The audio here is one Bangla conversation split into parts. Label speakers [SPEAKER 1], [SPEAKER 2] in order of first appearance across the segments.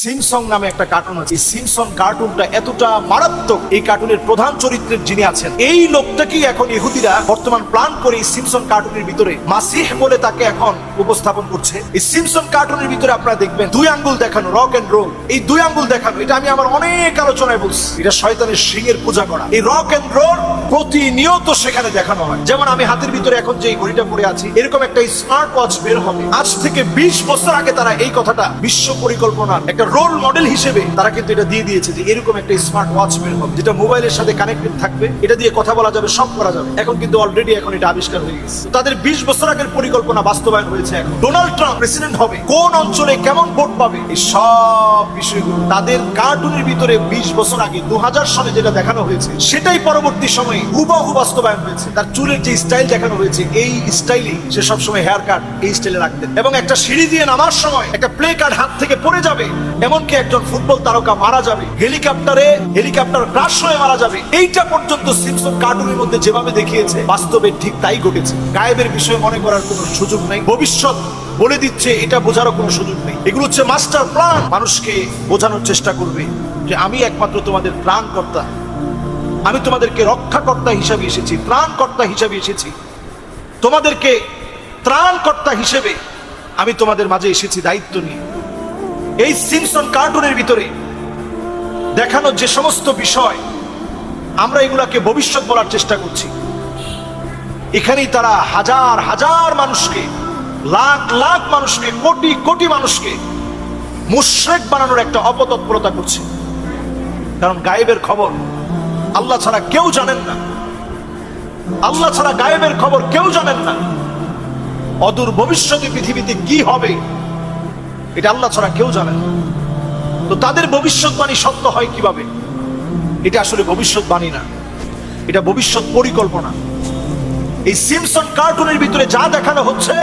[SPEAKER 1] সিমসং নামে একটা কার্টুন আছে। সিমসং কার্টুনটা এতটা মারাত্মক, এই কার্টুনের প্রধান চরিত্রের যিনি আছেন এই লোকটাকেই এখন ইহুদিরা বর্তমান প্ল্যান করে এই সিমসং কার্টুনের ভিতরে মাসিহ বলে তাকে এখন উপস্থাপন করছে। এই সিমসং কার্টুনের ভিতরে আপনারা দেখবেন দুই আঙ্গুল দেখানো, রক এন্ড রোল। এই দুই আঙ্গুল দেখানো, এটা আমি আমার অনেক আলোচনায় বলছি, এটা শয়তানের সিংহের পূজা করা। এই রক এন্ড রোল প্রতিনিয়ত সেখানে দেখানো হয়। যেমন আমি হাতের ভিতরে এখন যে ঘড়িটা পরে আছি, এরকম একটা স্মার্ট ওয়াচ বের হবে। আজ থেকে 20 বছর আগে তারা এই কথাটা বিশ্ব পরিকল্পনার একটা রোল মডেল হিসেবে তারা কিন্তু এটা দিয়ে দিয়েছে যে এরকম একটা স্মার্ট ওয়াচ বের হবে, যেটা মোবাইলের সাথে কানেক্টেড থাকবে, এটা দিয়ে কথা বলা যাবে, সব করা যাবে। এখন কিন্তু অলরেডি এখন এটা আবিষ্কার হয়ে গেছে। তাদের 20 বছর আগের পরিকল্পনা বাস্তবায়ন হয়েছে। এখন ডোনাল্ড ট্রাম্প প্রেসিডেন্ট হবে, কোন অঞ্চলে কেমন ভোট পাবে, এই সব বিষয়গুলো তাদের কার্টুনের ভিতরে 20 বছর আগে 2000 সালে যেটা দেখানো হয়েছে সেটাই পরবর্তী সময়ে হুবহু বাস্তবায়ন হয়েছে। তার চুলের যে স্টাইল দেখানো হয়েছে, এই স্টাইলেই সে সবসময় হেয়ার কাট এই স্টাইলে রাখতেন। এবং একটা সিঁড়ি দিয়ে নামার সময় একটা প্লে কার্ড হাত থেকে পড়ে যাবে, এমনকি একজন ফুটবল তারকা মারা যাবে, হেলিকপ্টার ক্রাশ হয়ে মারা যাবে। এইটা পর্যন্ত সিমসন কার্টুনের মধ্যে যেভাবে দেখিয়েছে, বাস্তবে ঠিক তাই ঘটেছে। গায়েবের বিষয়ে মনে করার কোনো সুযোগ নেই, ভবিষ্যৎ বলে দিচ্ছে এটা বোঝারও কোনো সুযোগ নেই। এগুলো হচ্ছে মাস্টার প্ল্যান। মানুষকে বোঝানোর চেষ্টা করবে যে আমি একমাত্র তোমাদের ত্রাণকর্তা, আমি তোমাদেরকে রক্ষাকর্তা হিসাবে এসেছি, ত্রাণকর্তা হিসাবে এসেছি, তোমাদেরকে ত্রাণকর্তা হিসেবে আমি তোমাদের মাঝে এসেছি দায়িত্ব নিয়ে। এই সিমসন কার্টুনের ভিতরে দেখানো যে সমস্ত বিষয়, আমরা এগুলাকে ভবিষ্যৎ বলার চেষ্টা করছি। এখানেই তারা হাজার হাজার মানুষকে, লাখ লাখ মানুষকে, কোটি কোটি মানুষকে মুশরিক বানানোর একটা অপতৎপরতা করছে। কারণ গায়েবের খবর আল্লাহ ছাড়া কেউ জানেন না, আল্লাহ ছাড়া গায়েবের খবর কেউ জানেন না। অদূর ভবিষ্যতে পৃথিবীতে কি হবে এটা আল্লাহ ছাড়া কেউ জানেন না। তো তাদের ভবিষ্যৎবাণী সত্য হয় কিভাবে? এটা আসলে ভবিষ্যৎবাণী না, এটা ভবিষ্যৎ পরিকল্পনা। এই সিমসন কার্টুনের ভিতরে যা দেখানো হচ্ছে,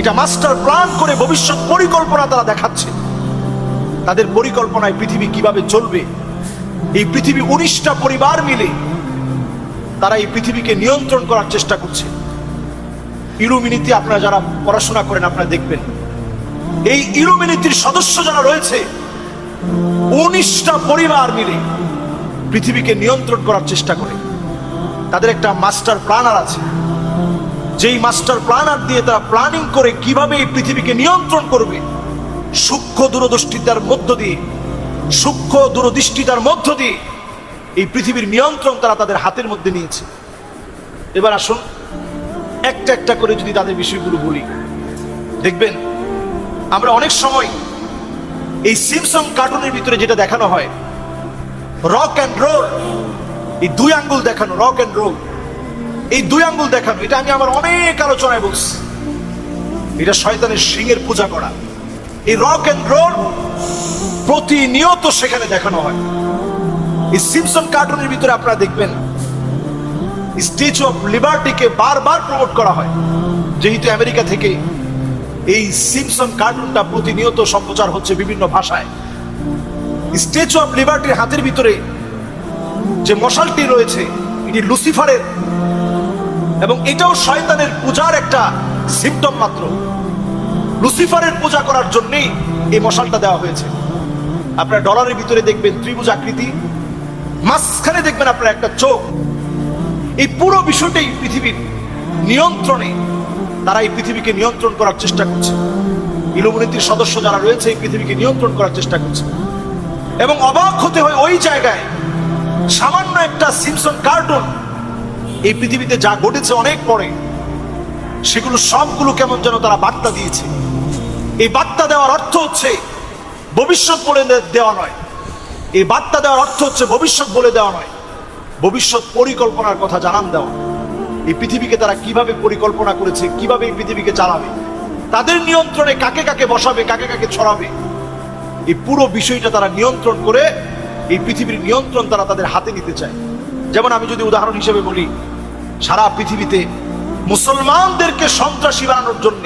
[SPEAKER 1] এটা মাস্টার প্ল্যান করে ভবিষ্যৎ পরিকল্পনা তারা দেখাচ্ছে। তাদের পরিকল্পনায় পৃথিবী কিভাবে চলবে, এই পৃথিবী 19টা পরিবার মিলে তারা এই পৃথিবীকে নিয়ন্ত্রণ করার চেষ্টা করছে। ইলুমিনিটি আপনারা যারা পড়াশোনা করেন আপনারা দেখবেন, এই ইলুমিনিটির সদস্য যারা রয়েছে 19টা পরিবার মিলে পৃথিবীকে নিয়ন্ত্রণ করার চেষ্টা করে। তাদের একটা মাস্টার প্ল্যানার আছে, যেই মাস্টার প্ল্যানার দিয়ে তারা প্ল্যানিং করে কিভাবে এই পৃথিবীকে নিয়ন্ত্রণ করবে। সূক্ষ্ম দূরদৃষ্টিতার মধ্য দিয়ে এই পৃথিবীর নিয়ন্ত্রণ তারা তাদের হাতের মধ্যে নিয়েছে। এবার আসুন একটা একটা করে যদি তাদের বিষয়গুলো বলি, দেখবেন আমরা অনেক সময় এই সিমসন কার্টুনের ভিতরে যেটা দেখানো হয়, রক এন্ড রোল, এই দুই আঙ্গুল দেখানো, রক এন্ড রোল, এই দুই আঙ্গুল দেখানো, এটা আমি আমার অনেক আলোচনায় বলছি, এটা শয়তানের সিংহের পূজা করা। এই রক এন্ড রোল প্রতিনিয়ত সেখানে দেখানো হয়। এই সিমসন কার্টুনের ভিতরে আপনারা দেখবেন স্ট্যাচু অফ লিবার্টিকে বারবার প্রমোট করা হয়, যেহেতু আমেরিকা থেকে এই সিমসন কার্টুনটা প্রতিনিয়ত সম্প্রচার হচ্ছে বিভিন্ন ভাষায়। স্ট্যাচু অফ লিবার্টির হাতের ভিতরে যে মশালটি রয়েছে, এটি লুসিফারের, এবং এটাও শয়তানের পূজার একটা সিম্পটম মাত্র। লুসিফারের পূজা করার জন্যই এই মশালটা দেওয়া হয়েছে। আপনারা ডলারের ভিতরে দেখবেন ত্রিভুজ আকৃতি, মাঝখানে দেখবেন আপনারা একটা চোখ। এই পুরো বিষয়টাই পৃথিবীর নিয়ন্ত্রণে, তারা এই পৃথিবীকে নিয়ন্ত্রণ করার চেষ্টা করছে। ইলুমিনাটির সদস্য যারা রয়েছে এই পৃথিবীকে নিয়ন্ত্রণ করার চেষ্টা করছে। এবং অবাক হতে হয়, ওই জায়গায় সামান্য একটা সিমসন কার্টুন এই পৃথিবীতে যা ঘটেছে অনেক পরে, সেগুলো সবগুলো কেমন যেন তারা বার্তা দিয়েছে। এই বার্তা দেওয়ার অর্থ হচ্ছে ভবিষ্যৎ বলে দেওয়া নয়, এই বার্তা দেওয়ার অর্থ হচ্ছে ভবিষ্যৎ বলে দেওয়া নয়, ভবিষ্যৎ পরিকল্পনার কথা জানান দেওয়া। এই পৃথিবীকে তারা কিভাবে পরিকল্পনা করেছে, কিভাবে এই পৃথিবীকে চালাবে, তাদের নিয়ন্ত্রণে কাকে কাকে বসাবে, কাকে কাকে ছড়াবে, এই পুরো বিষয়টা তারা নিয়ন্ত্রণ করে এই পৃথিবীর নিয়ন্ত্রণ তারা তাদের হাতে নিতে চায়। যেমন আমি যদি উদাহরণ হিসেবে বলি, সারা পৃথিবীতে মুসলমানদেরকে সন্ত্রাসী বানানোর জন্য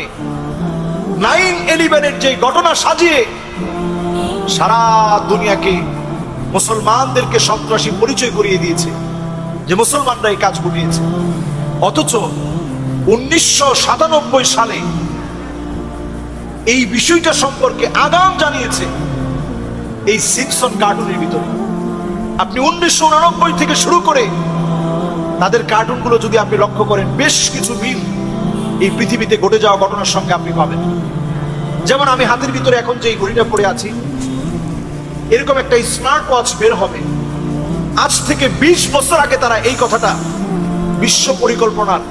[SPEAKER 1] 9/11-এর যে ঘটনা সাজিয়ে সারা দুনিয়াকে মুসলমানদেরকে সন্ত্রাসী পরিচয় করিয়ে দিয়েছে, যে মুসলমানরা এই কাজ ঘটিয়েছে। অথচ 1997 সালে এই বিষয়টা সম্পর্কে আগাম জানিয়েছে এই সিম্পসন কার্টুনের ভিতরে। আপনি 1989 থেকে শুরু করে তাদের কার্টুনগুলো যদি আপনি লক্ষ্য করেন, বেশ কিছু মিল এই পৃথিবীতে ঘটে যাওয়া ঘটনার সঙ্গে আপনি পাবেন। যেমন আমি হাতের ভিতরে এখন যে ঘড়িটা পরে আছি, এরকম একটা স্মার্ট ওয়াচ বের হবে। আজ থেকে 20 বছর আগে তারা এই কথাটা বিশ্ব পরিকল্পনার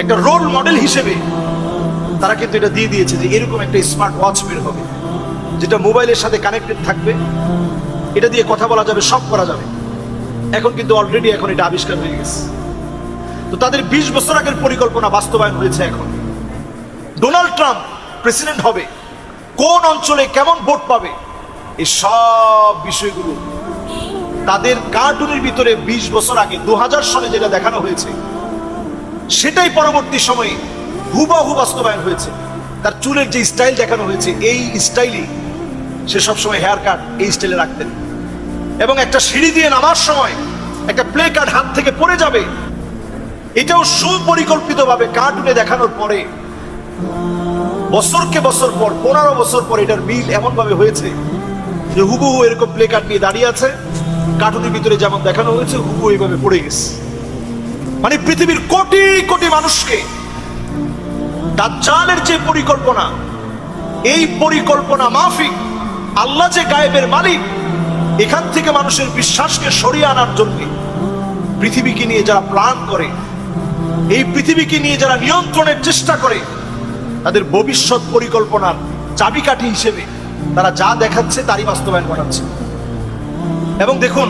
[SPEAKER 1] একটা রোল মডেল হিসেবে তারা কিন্তু এটা দিয়ে দিয়েছে যে এরকম একটা স্মার্ট ওয়াচ বের হবে, যেটা মোবাইলের সাথে কানেক্টেড থাকবে, এটা দিয়ে কথা বলা যাবে, সব করা যাবে। এখন কিন্তু অলরেডি এখন এটা আবিষ্কার হয়ে গেছে। তো তাদের 20 বছর আগের পরিকল্পনা বাস্তবায়ন হয়েছে। এখন ডোনাল্ড ট্রাম্প প্রেসিডেন্ট হবে, কোন অঞ্চলে কেমন ভোট পাবে, এই সব বিষয়গুলো তাদের কার্টুনের ভিতরে 20 বছর আগে 2000 সালে যেটা দেখানো হয়েছে, সেটাই পরবর্তী সময়ে হুবহু বাস্তবায়ন হয়েছে। তার চুলের যে স্টাইল দেখানো হয়েছে, এই স্টাইলই সে সবসময় হেয়ার কাট এই স্টাইলে রাখতেন। এবং একটা সিঁড়ি দিয়ে নামার সময় একটা প্লে কার্ড হাত থেকে পড়ে যাবে, এটাও সুপরিকল্পিতভাবে কার্টুনে দেখানোর পরে বছরকে বছর পর 15 বছর পর এটার মিল এমন ভাবে হয়েছে যে হুবহু এরকম প্লে কার্ড নিয়ে দাঁড়িয়ে আছে, কার্টুনের ভিতরে যেমন দেখানো হয়েছে হুবহু এইভাবে পড়ে গেছে। মানে পৃথিবীর কোটি কোটি মানুষকে দাজ্জালের যে পরিকল্পনা, এই পরিকল্পনা মাফিক আল্লাহ যে গায়েবের মালিক, এখান থেকে মানুষের বিশ্বাসকে সরিয়ে আনার জন্য পৃথিবীকে নিয়ে যারা প্ল্যান করে, এই পৃথিবীকে নিয়ে যারা নিয়ন্ত্রণের চেষ্টা করে, তাদের ভবিষ্যৎ পরিকল্পনার চাবিকাঠি হিসেবে তারা যা দেখাচ্ছে তারই বাস্তবায়ন করাচ্ছে। এবং দেখুন,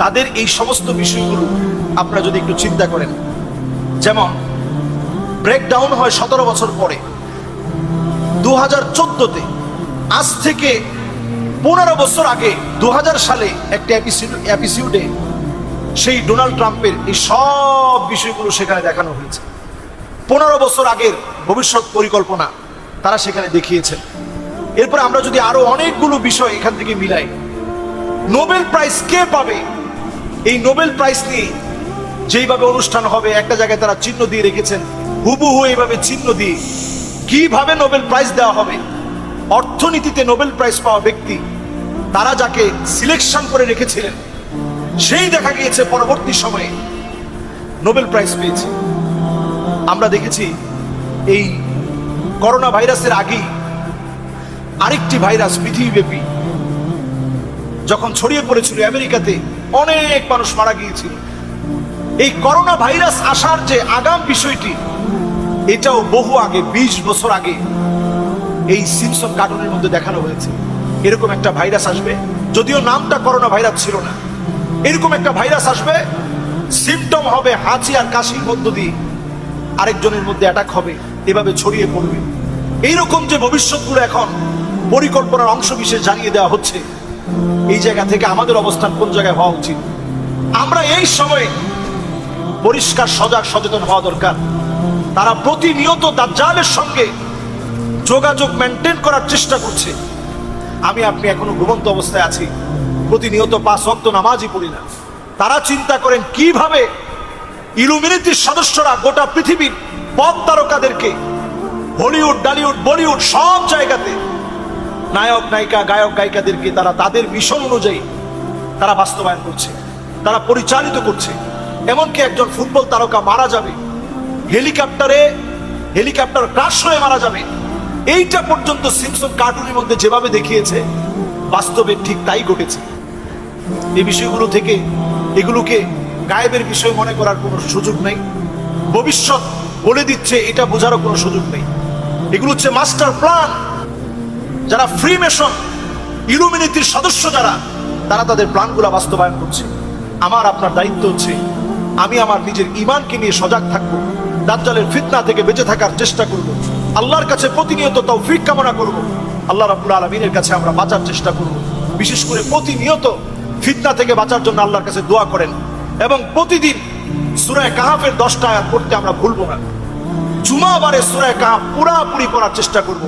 [SPEAKER 1] তাদের এই সমস্ত বিষয়গুলো আপনারা যদি একটু চিন্তা করেন, যেমন ব্রেকডাউন হয় 17 বছর পরে 2014-তে, আজ থেকে 15 বছর আগে 2000 সালে একটা এপিসোডে সেই ডোনাল্ড ট্রাম্পের এই সব বিষয়গুলো সেখানে দেখানো হয়েছে। 15 বছর আগের ভবিষ্যৎ পরিকল্পনা তারা সেখানে দেখিয়েছেন। এরপর আমরা যদি আরো অনেকগুলো বিষয় এখান থেকে মিলাই, নোবেল প্রাইজ কে পাবে, এই নোবেল প্রাইজ নিয়ে যেইভাবে অনুষ্ঠান হবে, একটা জায়গায় তারা চিহ্ন দিয়ে রেখেছেন, হুবহু এইভাবে চিহ্ন দিয়ে কিভাবে নোবেল প্রাইজ দেওয়া হবে। অর্থনীতিতে নোবেল প্রাইজ পাওয়া ব্যক্তি, তারা যাকে সিলেকশন করে রেখেছিলেন, সেই দেখা গিয়েছে পরবর্তী সময়ে নোবেল প্রাইজ পেয়েছে। আমরা দেখেছি এই করোনা ভাইরাসের আগেই আরেকটি ভাইরাস পৃথিবীব্যাপী যখন ছড়িয়ে পড়েছিল আমেরিকাতে, অনেক মানুষ মারা গিয়েছিল। এই করোনা ভাইরাস আসার যে আগাম বিষয়টি, এটাও বহু আগে 20 বছর আগে এই সিম্পসন কার্টুনের মধ্যে দেখানো হয়েছে। এরকম একটা ভাইরাস আসবে, যদিও নামটা করোনা ভাইরাস ছিল না, এরকম একটা ভাইরাস আসবে, সিমটম হবে হাঁচি আর কাশির মধ্য দিয়ে আরেকজনের মধ্যে অ্যাটাক হবে, এভাবে ছড়িয়ে পড়বে। এইরকম যে ভবিষ্যৎগুলো এখন পরিকল্পনার অংশ বিশেষ জানিয়ে দেওয়া হচ্ছে, এই জায়গা থেকে আমাদের অবস্থান কোন জায়গায় হওয়া উচিত। আমরা এই সময়ে পরিষ্কার সজাগ সচেতন হওয়া দরকার। তারা প্রতিনিয়ত দাজ্জালের সঙ্গে যোগাযোগ মেনটেন করার চেষ্টা করছে। আমি আপনি এখনো ঘুমন্ত অবস্থায় আছি, প্রতিনিয়ত 5 ওয়াক্ত নামাজই পড়ি না। তারা চিন্তা করেন কিভাবে ইলুমিনেটির সদস্যরা গোটা পৃথিবীর পপ তারকাদেরকে হলিউড, ডালিউড, বলিউড সব জায়গাতে নায়ক নায়িকা, গায়ক গায়িকাদেরকে তারা তাদের মিশন অনুযায়ী তারা বাস্তবায়ন করছে, তারা পরিচালিত করছে। এমনকি একজন ফুটবল তারকা মারা যাবে, হেলিকপ্টার ক্রাশ হয়ে মারা যাবে, এইটা পর্যন্ত সিম্পসন কার্টুনের মধ্যে যেভাবে দেখিয়েছে, বাস্তবে ঠিক তাই ঘটেছে। এই বিষয়গুলো থেকে এগুলোকে গায়েবের বিষয় মনে করার কোনো সুযোগ নেই। ভবিষ্যৎ বলে দিচ্ছে এটা বোঝারও কোনো সুযোগ নেই। এগুলো হচ্ছে মাস্টার প্ল্যান। যারা ফ্রিমেশন, ইলুমিনেটির সদস্য যারা, তারা তাদের প্ল্যানগুলো বাস্তবায়ন করছে। আমার আপনার দায়িত্ব হচ্ছে আমি আমার নিজের ঈমানকে নিয়ে সজাগ থাকবো, দাজ্জালের ফিতনা থেকে বেঁচে থাকার চেষ্টা করব, আল্লাহর কাছে প্রতিনিয়ত তৌফিক কামনা করব, আল্লাহ রাব্বুল আলামিনের কাছে আমরা বাঁচার চেষ্টা করব। বিশেষ করে প্রতিনিয়ত ফিতনা থেকে বাঁচার জন্য আল্লাহর কাছে দোয়া করেন, এবং প্রতিদিন সূরা কাহাফের 10টা আয়াত পড়তে আমরা ভুলবো না। জুমাবারে সূরা কাহাফ পুরাপুরি পড়ার চেষ্টা করব।